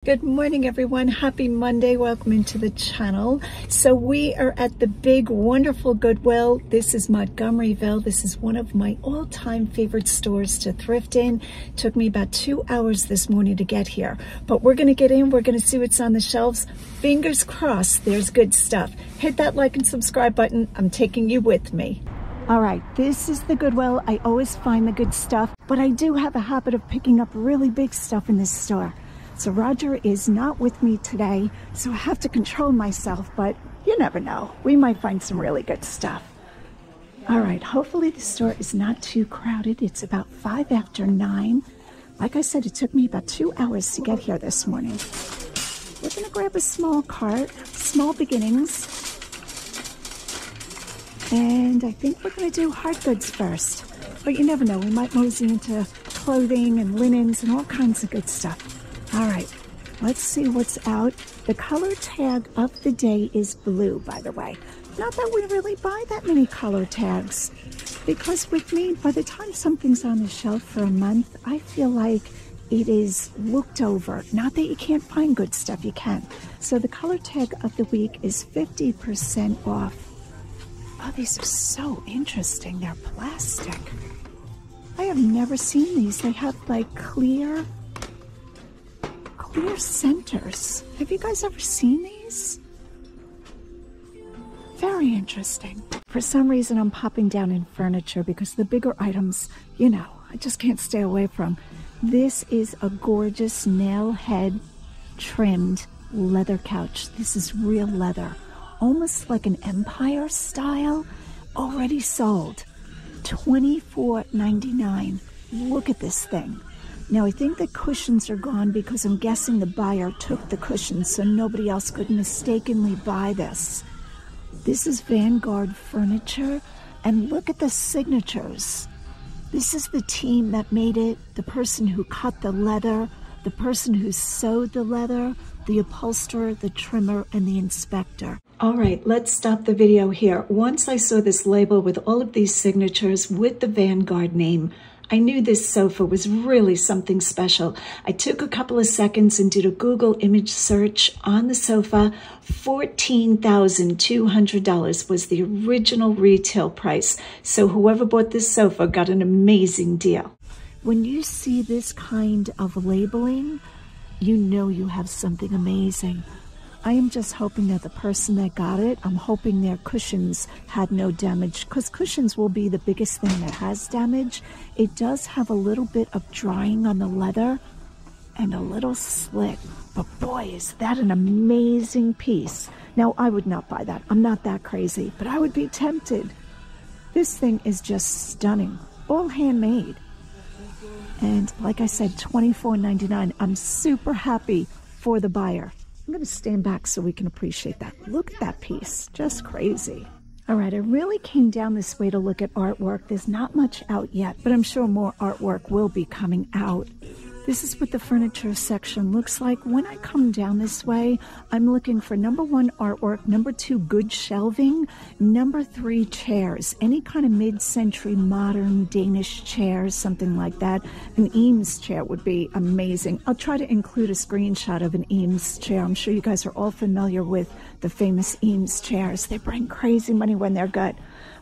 Good morning, everyone. Happy Monday. Welcome into the channel. So we are at the big, wonderful Goodwill. This is Montgomeryville. This is one of my all-time favorite stores to thrift in. Took me about 2 hours this morning to get here. But we're going to get in. We're going to see what's on the shelves. Fingers crossed there's good stuff. Hit that like and subscribe button. I'm taking you with me. All right, this is the Goodwill. I always find the good stuff, but I do have a habit of picking up really big stuff in this store. So Roger is not with me today, so I have to control myself, but you never know. We might find some really good stuff. All right, hopefully the store is not too crowded. It's about 5 after 9. Like I said, it took me about 2 hours to get here this morning. We're gonna grab a small cart, small beginnings. And I think we're gonna do hard goods first. But you never know, we might mosey into clothing and linens and all kinds of good stuff. All right, let's see what's out. The color tag of the day is blue, by the way. Not that we really buy that many color tags, because with me, by the time something's on the shelf for a month, I feel like it is looked over. Not that you can't find good stuff, you can. So the color tag of the week is 50% off. Oh, these are so interesting. They're plastic. I have never seen these. They have like clear centers. Have you guys ever seen these? Very interesting. For some reason, I'm popping down in furniture because the bigger items, you know, I just can't stay away from. This is a gorgeous nail head trimmed leather couch. This is real leather, almost like an Empire style. Already sold. $24.99. Look at this thing. Now, I think the cushions are gone because I'm guessing the buyer took the cushions so nobody else could mistakenly buy this. This is Vanguard Furniture, and look at the signatures. This is the team that made it, the person who cut the leather, the person who sewed the leather, the upholsterer, the trimmer, and the inspector. All right, let's stop the video here. Once I saw this label with all of these signatures with the Vanguard name, I knew this sofa was really something special. I took a couple of seconds and did a Google image search on the sofa. $14,200 was the original retail price. So whoever bought this sofa got an amazing deal. When you see this kind of labeling, you know you have something amazing. I am just hoping that the person that got it, I'm hoping their cushions had no damage, because cushions will be the biggest thing that has damage. It does have a little bit of drying on the leather and a little slit, but boy, is that an amazing piece. Now, I would not buy that. I'm not that crazy, but I would be tempted. This thing is just stunning, all handmade. And like I said, $24.99. I'm super happy for the buyer. I'm going to stand back so we can appreciate that. Look at that piece. Just crazy. All right, I really came down this way to look at artwork. There's not much out yet, but I'm sure more artwork will be coming out. This is what the furniture section looks like. When I come down this way, I'm looking for #1 artwork, #2 good shelving, #3 chairs, any kind of mid-century modern Danish chairs, something like that. An Eames chair would be amazing. I'll try to include a screenshot of an Eames chair. I'm sure you guys are all familiar with the famous Eames chairs. They bring crazy money when they're good.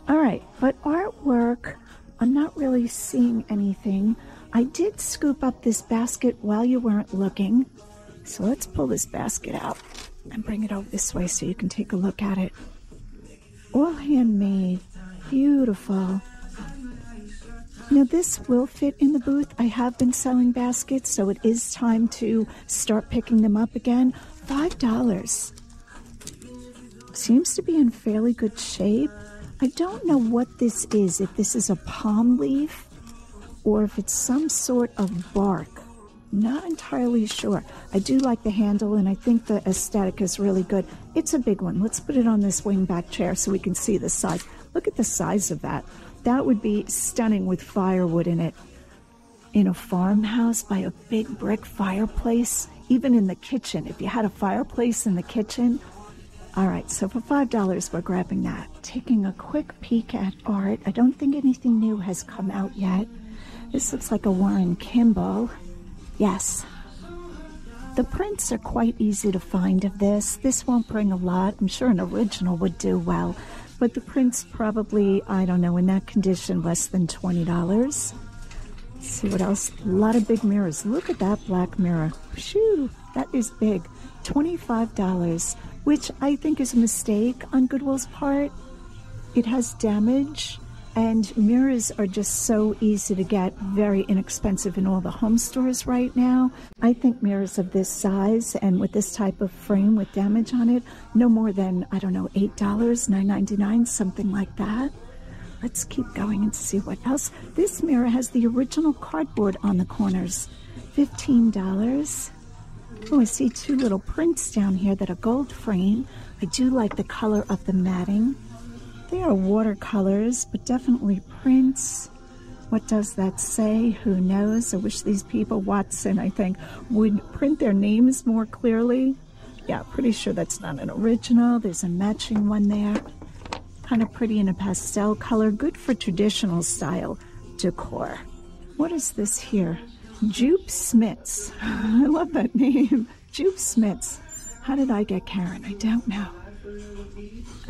All right, but artwork, I'm not really seeing anything. I did scoop up this basket while you weren't looking. So let's pull this basket out and bring it over this way so you can take a look at it. All handmade, beautiful. Now this will fit in the booth. I have been selling baskets, so it is time to start picking them up again. $5. Seems to be in fairly good shape. I don't know what this is, if this is a palm leaf or if it's some sort of bark. Not entirely sure. I do like the handle, and I think the aesthetic is really good. It's a big one. Let's put it on this wingback chair so we can see the size. Look at the size of that. That would be stunning with firewood in it. In a farmhouse by a big brick fireplace, even in the kitchen. If you had a fireplace in the kitchen. All right, so for $5, we're grabbing that. Taking a quick peek at art. I don't think anything new has come out yet. This looks like a Warren Kimball. Yes. The prints are quite easy to find of this. This won't bring a lot. I'm sure an original would do well. But the prints probably, I don't know, in that condition, less than $20. Let's see what else. A lot of big mirrors. Look at that black mirror. Shoo, that is big. $25, which I think is a mistake on Goodwill's part. It has damage, and mirrors are just so easy to get, very inexpensive in all the home stores right now. I think mirrors of this size and with this type of frame with damage on it, no more than, I don't know, $8, $9.99, something like that. Let's keep going and see what else. This mirror has the original cardboard on the corners, $15. Oh, I see two little prints down here that are gold frame. I do like the color of the matting. They are watercolors, but definitely prints. What does that say? Who knows? I wish these people, Watson, I think, would print their names more clearly. Yeah, pretty sure that's not an original. There's a matching one there. Kind of pretty in a pastel color. Good for traditional style decor. What is this here? Jupe Smiths. I love that name. Jupe Smiths. How did I get Karen? I don't know.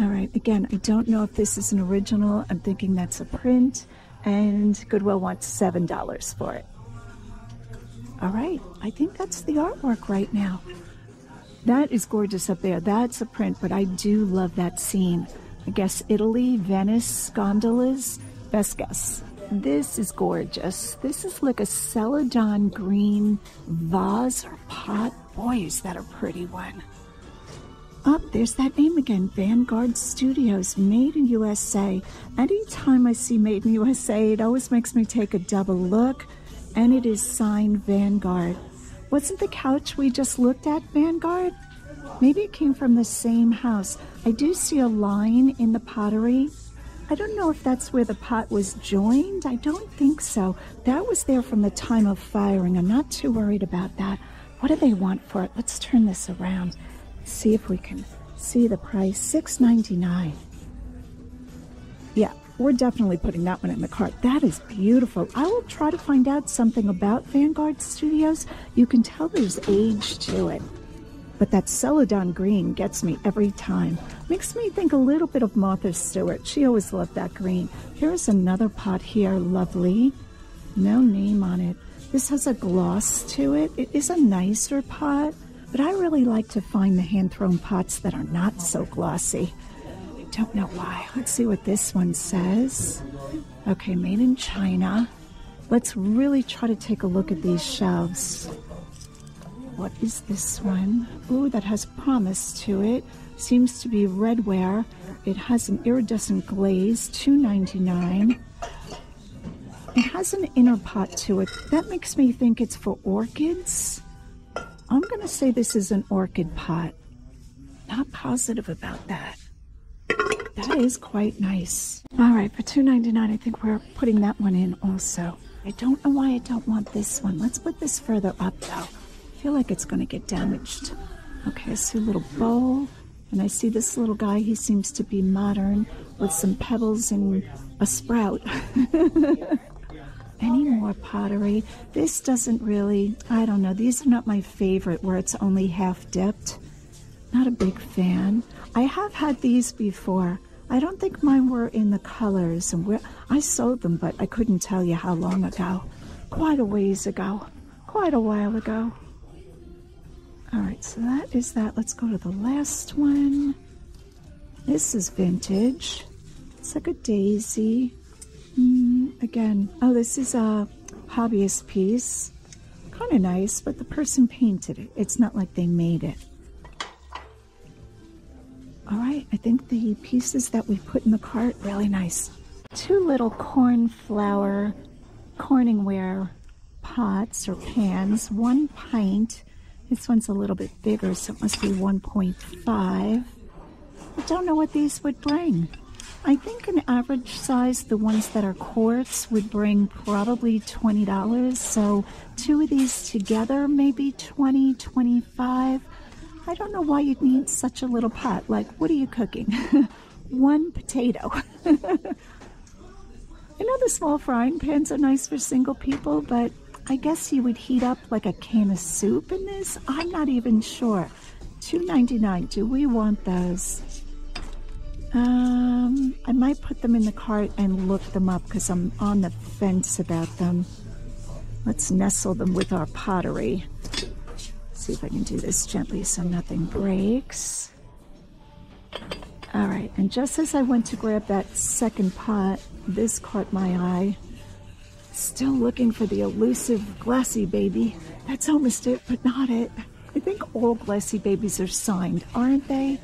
All right, again, I don't know if this is an original. I'm thinking that's a print, and Goodwill wants $7 for it. All right, I think that's the artwork right now. That is gorgeous up there. That's a print, but I do love that scene. I guess Italy, Venice, gondolas, best guess. This is gorgeous. This is like a celadon green vase or pot. Boy, is that a pretty one. Oh, there's that name again, Vanguard Studios, Made in USA. Anytime I see Made in USA, it always makes me take a double look, and it is signed Vanguard. Wasn't the couch we just looked at Vanguard? Maybe it came from the same house. I do see a line in the pottery. I don't know if that's where the pot was joined. I don't think so. That was there from the time of firing. I'm not too worried about that. What do they want for it? Let's turn this around. See if we can see the price. $6.99. Yeah, we're definitely putting that one in the cart. That is beautiful. I will try to find out something about Vanguard Studios. You can tell there's age to it. But that celadon green gets me every time. Makes me think a little bit of Martha Stewart. She always loved that green. Here's another pot here. Lovely. No name on it. This has a gloss to it. It is a nicer pot. But I really like to find the hand-thrown pots that are not so glossy. I don't know why. Let's see what this one says. Okay, made in China. Let's really try to take a look at these shelves. What is this one? Ooh, that has promise to it. Seems to be redware. It has an iridescent glaze, $2.99. It has an inner pot to it. That makes me think it's for orchids. I'm going to say this is an orchid pot. Not positive about that. That is quite nice. All right, for $2.99, I think we're putting that one in also. I don't know why I don't want this one. Let's put this further up, though. I feel like it's going to get damaged. Okay, I see a little bowl, and I see this little guy. He seems to be modern with some pebbles and a sprout. Any more pottery? This doesn't really, I don't know. These are not my favorite where it's only half dipped. Not a big fan. I have had these before. I don't think mine were in the colors. And where I sold them, but I couldn't tell you how long ago. Quite a ways ago. Quite a while ago. All right, so that is that. Let's go to the last one. This is vintage. It's like a daisy. Again, oh, this is a hobbyist piece. Kind of nice, but the person painted it. It's not like they made it. All right, I think the pieces that we put in the cart, really nice. Two little cornflower Corningware pots or pans, 1 pint. This one's a little bit bigger, so it must be 1.5. I don't know what these would bring. I think an average size, the ones that are quartz, would bring probably $20. So 2 of these together, maybe $20, $25. I don't know why you'd need such a little pot. Like, what are you cooking? 1 potato. I know the small frying pans are nice for single people, but I guess you would heat up like a can of soup in this. I'm not even sure. $2.99. Do we want those? I might put them in the cart and look them up because I'm on the fence about them. Let's nestle them with our pottery. See if I can do this gently so nothing breaks. All right, and just as I went to grab that second pot, this caught my eye. Still looking for the elusive glassy baby. That's almost it, but not it. I think all glassy babies are signed, aren't they?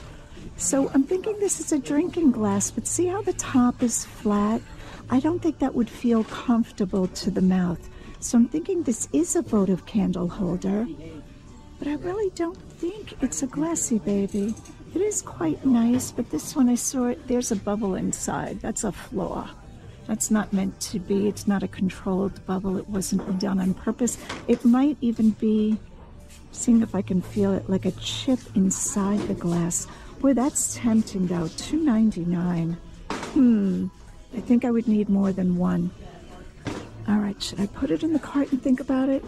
So I'm thinking this is a drinking glass, but see how the top is flat? I don't think that would feel comfortable to the mouth. So I'm thinking this is a votive candle holder, but I really don't think it's a glassy baby. It is quite nice, but this one I saw it, there's a bubble inside. That's a flaw. That's not meant to be. It's not a controlled bubble. It wasn't done on purpose. It might even be, seeing if I can feel it, like a chip inside the glass. Boy, that's tempting though. $2.99. I think I would need more than one. All right, should I put it in the cart and think about it?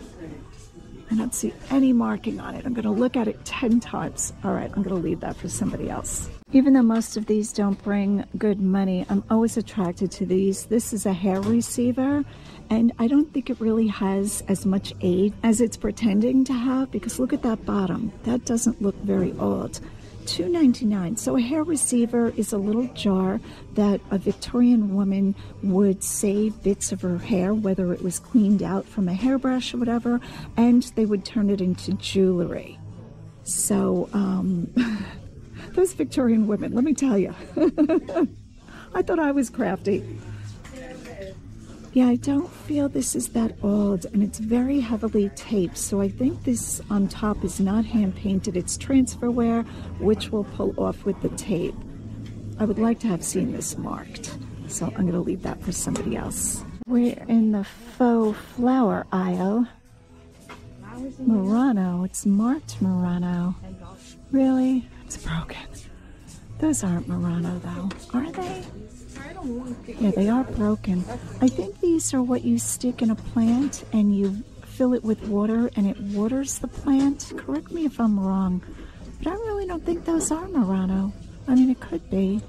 I don't see any marking on it. I'm going to look at it 10 times. All right, I'm going to leave that for somebody else. Even though most of these don't bring good money, I'm always attracted to these. This is a hair receiver, and I don't think it really has as much aid as it's pretending to have, because look at that bottom. That doesn't look very old. $2.99. So a hair receiver is a little jar that a Victorian woman would save bits of her hair, whether it was cleaned out from a hairbrush or whatever, and they would turn it into jewelry. So, those Victorian women, let me tell you. I thought I was crafty. Yeah, I don't feel this is that old, and it's very heavily taped, so I think this on top is not hand-painted. It's transfer wear, which will pull off with the tape. I would like to have seen this marked, so I'm going to leave that for somebody else. We're in the faux flower aisle. Murano, it's marked Murano. Really? It's broken. Those aren't Murano, though, are they? Yeah, they are broken. I think these are what you stick in a plant and you fill it with water and it waters the plant. Correct me if I'm wrong, but I really don't think those are Murano. I mean, it could be.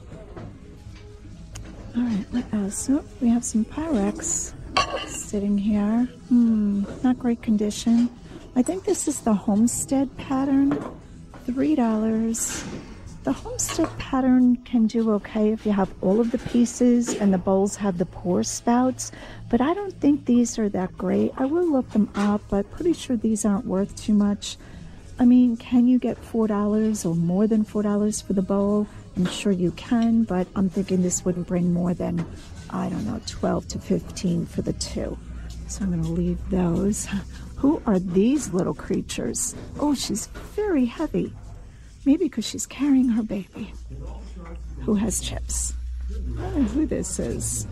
All right, what else? Oh, we have some Pyrex sitting here. Not great condition. I think this is the Homestead pattern. $3. The Homestead pattern can do okay if you have all of the pieces and the bowls have the pour spouts, but I don't think these are that great. I will look them up, but pretty sure these aren't worth too much. I mean, can you get $4 or more than $4 for the bowl? I'm sure you can, but I'm thinking this wouldn't bring more than, I don't know, 12 to 15 for the two. So I'm going to leave those. Who are these little creatures? Oh, she's very heavy. Maybe because she's carrying her baby, who has chips. I don't know who this is.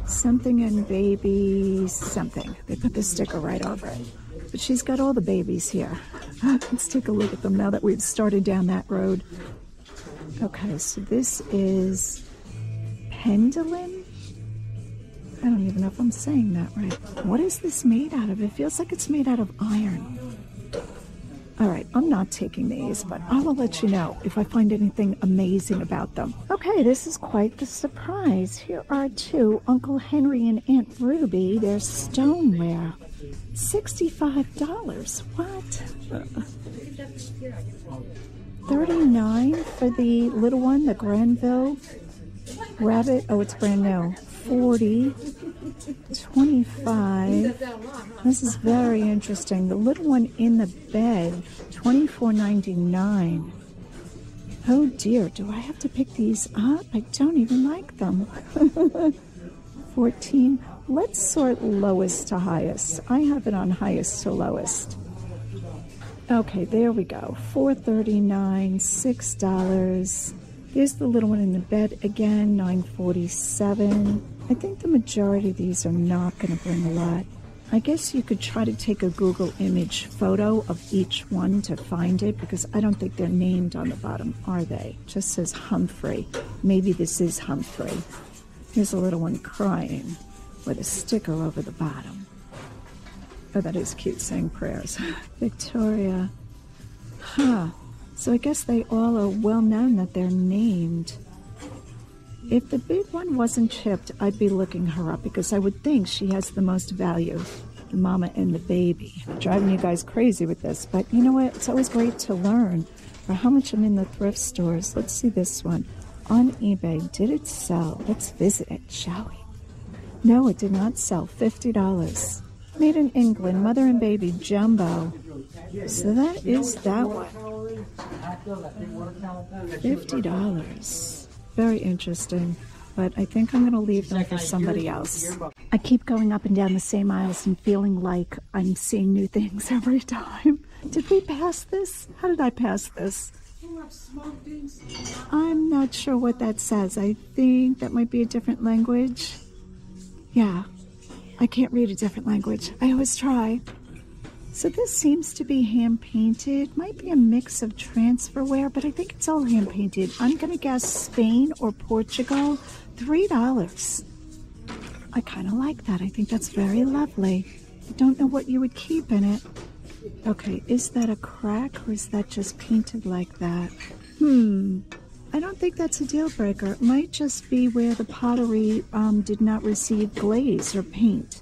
Something and baby something. They put the sticker right over it. But she's got all the babies here. Let's take a look at them now that we've started down that road. Okay, so this is pendulum. I don't even know if I'm saying that right. What is this made out of? It feels like it's made out of iron. All right, I'm not taking these, but I will let you know if I find anything amazing about them. Okay, this is quite the surprise. Here are two, Uncle Henry and Aunt Ruby. They're stoneware. $65. What? $39 for the little one, the Granville Rabbit. Oh, it's brand new. $40. $25. This is very interesting. The little one in the bed, $24.99. Oh dear, do I have to pick these up? I don't even like them. $14. Let's sort lowest to highest. I have it on highest to lowest. Okay, there we go. $4.39, $6. Here's the little one in the bed again, $9.47. I think the majority of these are not going to bring a lot. I guess you could try to take a Google image photo of each one to find it, because I don't think they're named on the bottom, are they? It just says Humphrey. Maybe this is Humphrey. Here's a little one crying. with a sticker over the bottom. Oh, that is cute, saying prayers. Victoria. Huh. So I guess they all are well known that they're named. If the big one wasn't chipped, I'd be looking her up because I would think she has the most value. The mama and the baby. Driving you guys crazy with this, but you know what? It's always great to learn. For how much I'm in the thrift stores. Let's see this one. On eBay, did it sell? Let's visit it, shall we? No, it did not sell. $50. Made in England, mother and baby, jumbo. So that is that one. $50. Very interesting. But I think I'm going to leave them for somebody else. I keep going up and down the same aisles and feeling like I'm seeing new things every time. Did we pass this? How did I pass this? I'm not sure what that says. I think that might be a different language. Yeah, I can't read a different language. I always try. So this seems to be hand-painted. Might be a mix of transferware, but I think it's all hand-painted. I'm going to guess Spain or Portugal. $3. I kind of like that. I think that's very lovely. I don't know what you would keep in it. Okay, is that a crack or is that just painted like that? I don't think that's a deal breaker. It might just be where the pottery did not receive glaze or paint.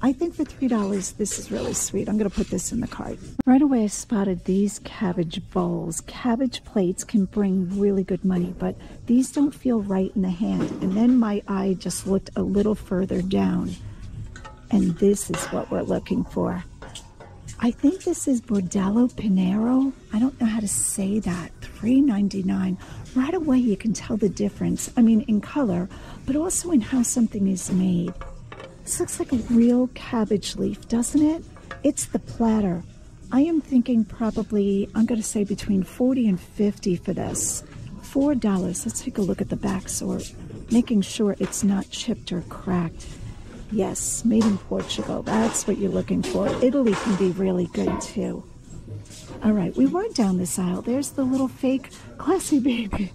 I think for $3, this is really sweet. I'm going to put this in the cart. Right away, I spotted these cabbage bowls. Cabbage plates can bring really good money, but these don't feel right in the hand. And then my eye just looked a little further down. And this is what we're looking for. I think this is Bordello Pinero. I don't know how to say that. $3.99. Right away, you can tell the difference. I mean, in color, but also in how something is made. This looks like a real cabbage leaf, doesn't it? It's the platter. I am thinking probably, I'm going to say between $40 and $50 for this. $4. Let's take a look at the back sort, making sure it's not chipped or cracked. Yes, made in Portugal. That's what you're looking for. Italy can be really good too. All right, we were down this aisle. There's the little fake classy baby.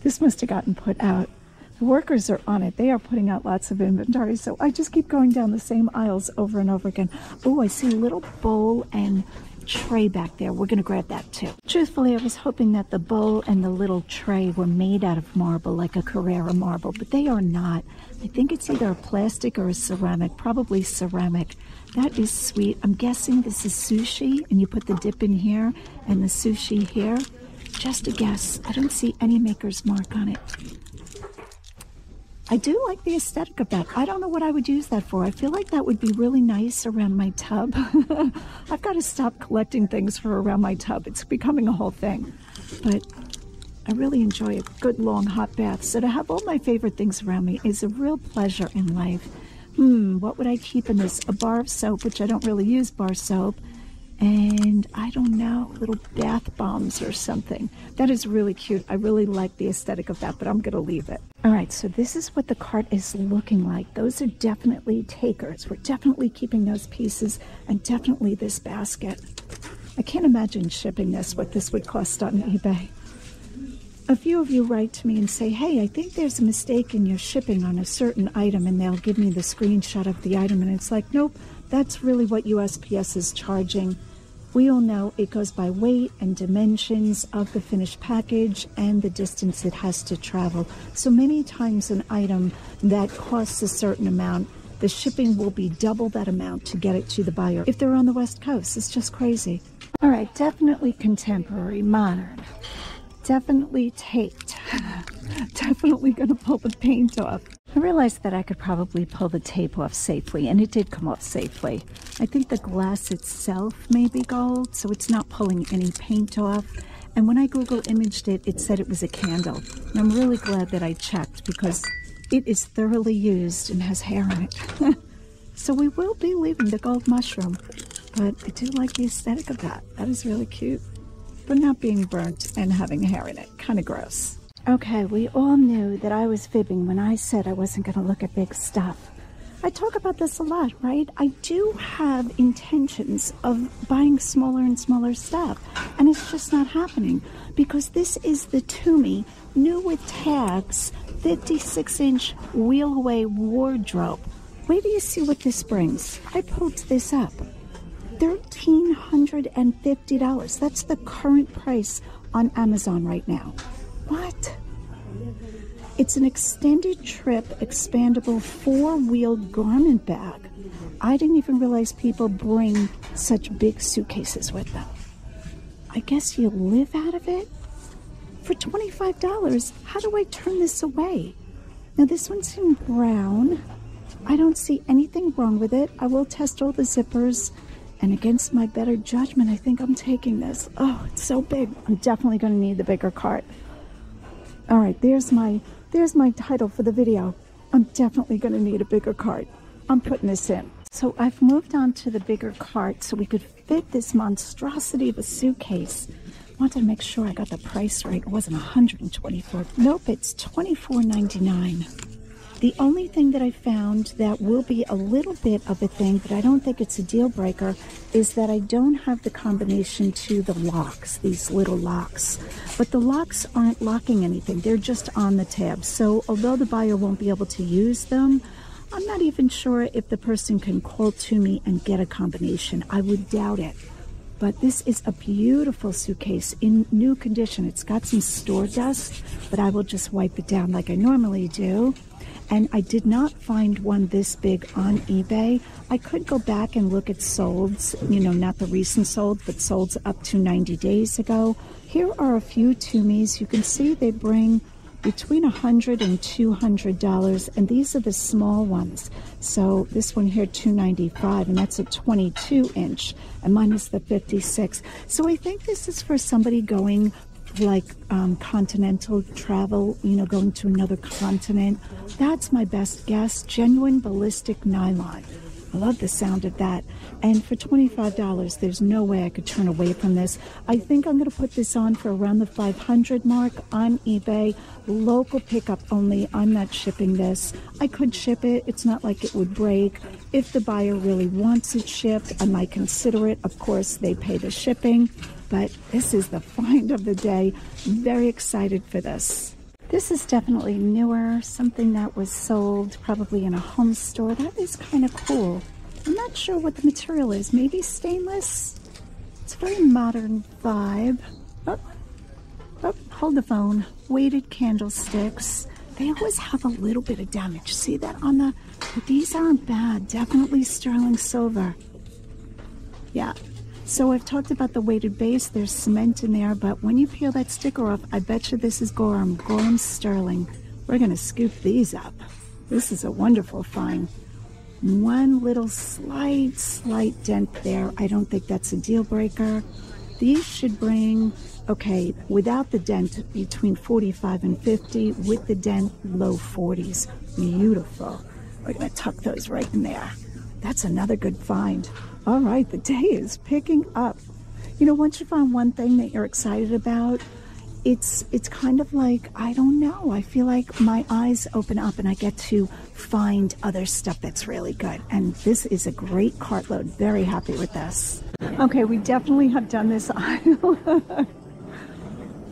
This must have gotten put out. The workers are on it. They are putting out lots of inventory, so I just keep going down the same aisles over and over again. Oh, I see a little bowl and tray back there. We're going to grab that too. Truthfully, I was hoping that the bowl and the little tray were made out of marble, like a Carrara marble, but they are not. I think it's either a plastic or a ceramic, probably ceramic. That is sweet. I'm guessing this is sushi, and you put the dip in here and the sushi here. Just a guess. I don't see any maker's mark on it. I do like the aesthetic of that. I don't know what I would use that for. I feel like that would be really nice around my tub. I've got to stop collecting things for around my tub. It's becoming a whole thing. But I really enjoy a good long hot bath. So to have all my favorite things around me is a real pleasure in life. What would I keep in this? A bar of soap, which I don't really use bar soap. And I don't know, little bath bombs or something. That is really cute. I really like the aesthetic of that, but I'm going to leave it. All right, so this is what the cart is looking like. Those are definitely takers. We're definitely keeping those pieces and definitely this basket. I can't imagine shipping this, what this would cost on eBay. A few of you write to me and say, hey, I think there's a mistake in your shipping on a certain item, and they'll give me the screenshot of the item, and it's like, nope, that's really what USPS is charging. We all know it goes by weight and dimensions of the finished package and the distance it has to travel. So many times an item that costs a certain amount, the shipping will be double that amount to get it to the buyer. If they're on the West Coast, it's just crazy. All right, definitely contemporary, modern. Definitely taped. Definitely gonna pull the paint off. I realized that I could probably pull the tape off safely, and it did come off safely. I think the glass itself may be gold, so it's not pulling any paint off. And when I Google imaged it, it said it was a candle. And I'm really glad that I checked because it is thoroughly used and has hair in it. So we will be leaving the gold mushroom, but I do like the aesthetic of that. That is really cute. But not being burnt and having hair in it. Kind of gross. Okay, we all knew that I was fibbing when I said I wasn't going to look at big stuff. I talk about this a lot, right? I do have intentions of buying smaller and smaller stuff, and it's just not happening because this is the Toomey new with tags 56-inch wheel-away wardrobe. Wait till you see what this brings. I pulled this up. $1,350. That's the current price on Amazon right now. What? It's an extended trip, expandable 4-wheeled garment bag. I didn't even realize people bring such big suitcases with them. I guess you live out of it? For $25, how do I turn this away? Now this one's in brown. I don't see anything wrong with it. I will test all the zippers, and against my better judgment, I think I'm taking this. Oh, it's so big. I'm definitely going to need the bigger cart. All right, there's my title for the video. I'm definitely going to need a bigger cart. I'm putting this in. So I've moved on to the bigger cart so we could fit this monstrosity of a suitcase. Wanted to make sure I got the price right. It wasn't $124. Nope, it's $24.99. The only thing that I found that will be a little bit of a thing, but I don't think it's a deal breaker, is that I don't have the combination to the locks, these little locks. But the locks aren't locking anything. They're just on the tab. So although the buyer won't be able to use them, I'm not even sure if the person can call to me and get a combination. I would doubt it. But this is a beautiful suitcase in new condition. It's got some store dust, but I will just wipe it down like I normally do. And I did not find one this big on eBay. I could go back and look at solds, you know, not the recent solds, but solds up to 90 days ago. Here are a few Tumis. You can see they bring between $100 and $200, and these are the small ones. So this one here, $295, and that's a 22-inch, and mine is the 56. So I think this is for somebody going like continental travel, you know, going to another continent. That's my best guess. Genuine ballistic nylon. I love the sound of that. And for $25, there's no way I could turn away from this. I think I'm going to put this on for around the 500 mark on eBay. Local pickup only. I'm not shipping this. I could ship it. It's not like it would break. If the buyer really wants it shipped, I might consider it. Of course, they pay the shipping. But this is the find of the day. Very excited for this. This is definitely newer, something that was sold probably in a home store. That is kind of cool. I'm not sure what the material is. Maybe stainless? It's a very modern vibe. Oh, hold the phone. Weighted candlesticks. They always have a little bit of damage. See that on the... But these aren't bad. Definitely sterling silver. Yeah. So I've talked about the weighted base. There's cement in there, but when you peel that sticker off, I bet you this is Gorham sterling. We're going to scoop these up. This is a wonderful find. One little slight dent there. I don't think that's a deal breaker. These should bring, okay, without the dent, between 45 and 50. With the dent, low 40s. Beautiful. We're going to tuck those right in there. That's another good find. All right, the day is picking up. You know, once you find one thing that you're excited about, it's kind of like, I don't know, I feel like my eyes open up and I get to find other stuff that's really good. And this is a great cartload. Very happy with this. Okay, we definitely have done this aisle.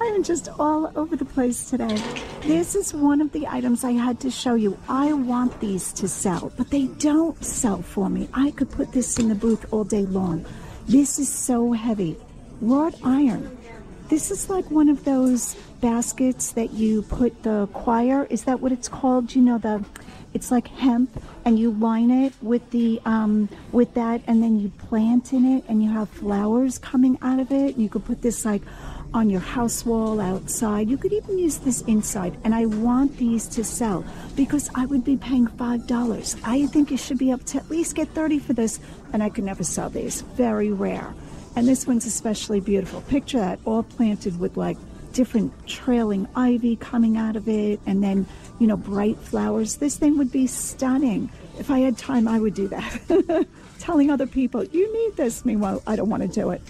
I am just all over the place today. This is one of the items I had to show you. I want these to sell, but they don't sell for me. I could put this in the booth all day long. This is so heavy. Wrought iron. This is like one of those baskets that you put the choir. Is that what it's called? You know, it's like hemp, and you line it with the with that, and then you plant in it, and you have flowers coming out of it. You could put this like on your house wall outside. You could even use this inside, and I want these to sell because I would be paying $5. I think you should be able to at least get $30 for this, and I could never sell these. Very rare. And this one's especially beautiful. Picture that, all planted with like different trailing ivy coming out of it, and then, you know, bright flowers. This thing would be stunning. If I had time, I would do that. Telling other people, you need this. Meanwhile, I don't want to do it.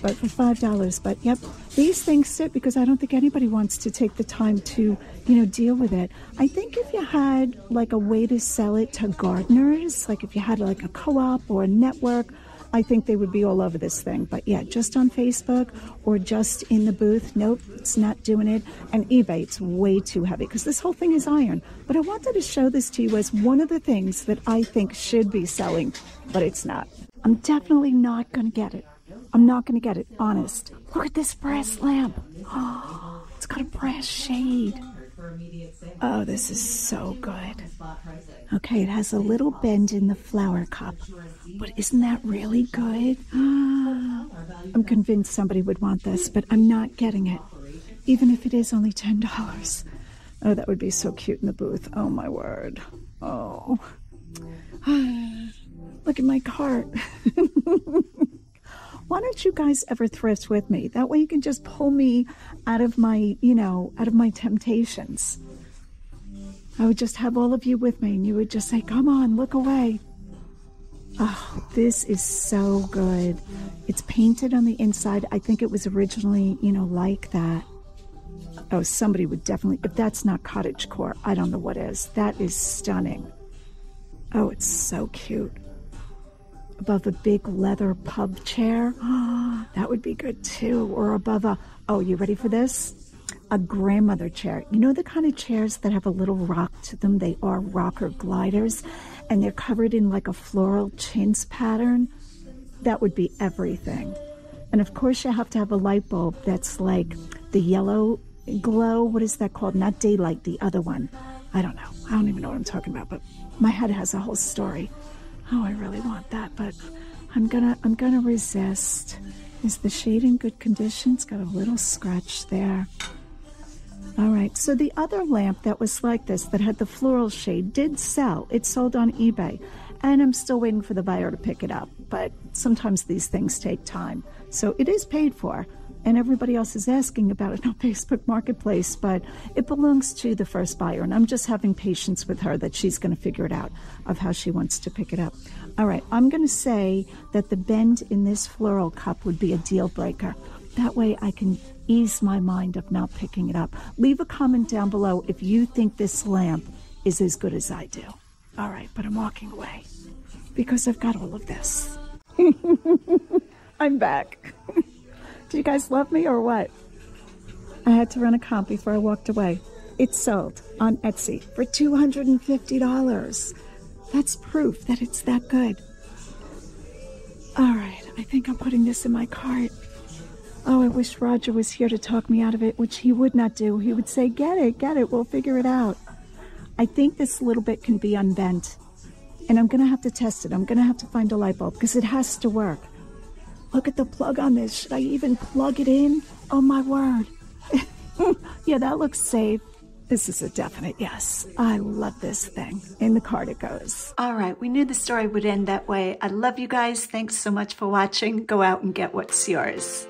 But for $5. But yep, these things sit because I don't think anybody wants to take the time to, you know, deal with it. I think if you had like a way to sell it to gardeners, like if you had like a co-op or a network, I think they would be all over this thing. But yeah, just on Facebook or just in the booth, nope, it's not doing it. And eBay, it's way too heavy because this whole thing is iron. But I wanted to show this to you as one of the things that I think should be selling, but it's not. I'm definitely not going to get it. I'm not going to get it, honest. Look at this brass lamp. Oh, it's got a brass shade. Oh, this is so good. Okay, it has a little bend in the flower cup. But isn't that really good? I'm convinced somebody would want this, but I'm not getting it. Even if it is only $10. Oh, that would be so cute in the booth. Oh, my word. Oh. Look at my cart. Why don't you guys ever thrift with me? That way you can just pull me out of my, out of my temptations. I would just have all of you with me and you would just say, come on, look away. Oh, this is so good. It's painted on the inside. I think it was originally, like that. Oh, somebody would definitely, if that's not cottagecore, I don't know what is. That is stunning. Oh, it's so cute. Above a big leather pub chair. Oh, that would be good too. Or above a, oh, you ready for this? A grandmother chair. You know the kind of chairs that have a little rock to them? They are rocker gliders and they're covered in like a floral chintz pattern. That would be everything. And of course you have to have a light bulb that's like the yellow glow. What is that called? Not daylight, the other one. I don't know. I don't even know what I'm talking about, but my head has a whole story. Oh, I really want that, but I'm gonna resist. Is the shade in good condition? It's got a little scratch there. All right, so the other lamp that was like this, that had the floral shade, did sell. It sold on eBay, and I'm still waiting for the buyer to pick it up, but sometimes these things take time. So it is paid for, and everybody else is asking about it on Facebook Marketplace, but it belongs to the first buyer, and I'm just having patience with her that she's going to figure it out of how she wants to pick it up. All right, I'm going to say that the bend in this floral cup would be a deal breaker. That way I can ease my mind of not picking it up. Leave a comment down below if you think this lamp is as good as I do. All right, but I'm walking away because I've got all of this. I'm back. Do you guys love me or what? I had to run a comp before I walked away. It sold on Etsy for $250. That's proof that it's that good. All right, I think I'm putting this in my cart. Oh, I wish Roger was here to talk me out of it, which he would not do. He would say, get it, we'll figure it out. I think this little bit can be unbent, and I'm going to have to test it. I'm going to have to find a light bulb because it has to work. Look at the plug on this. Should I even plug it in? Oh, my word. Yeah, that looks safe. This is a definite yes. I love this thing. In the cart it goes. All right, we knew the story would end that way. I love you guys. Thanks so much for watching. Go out and get what's yours.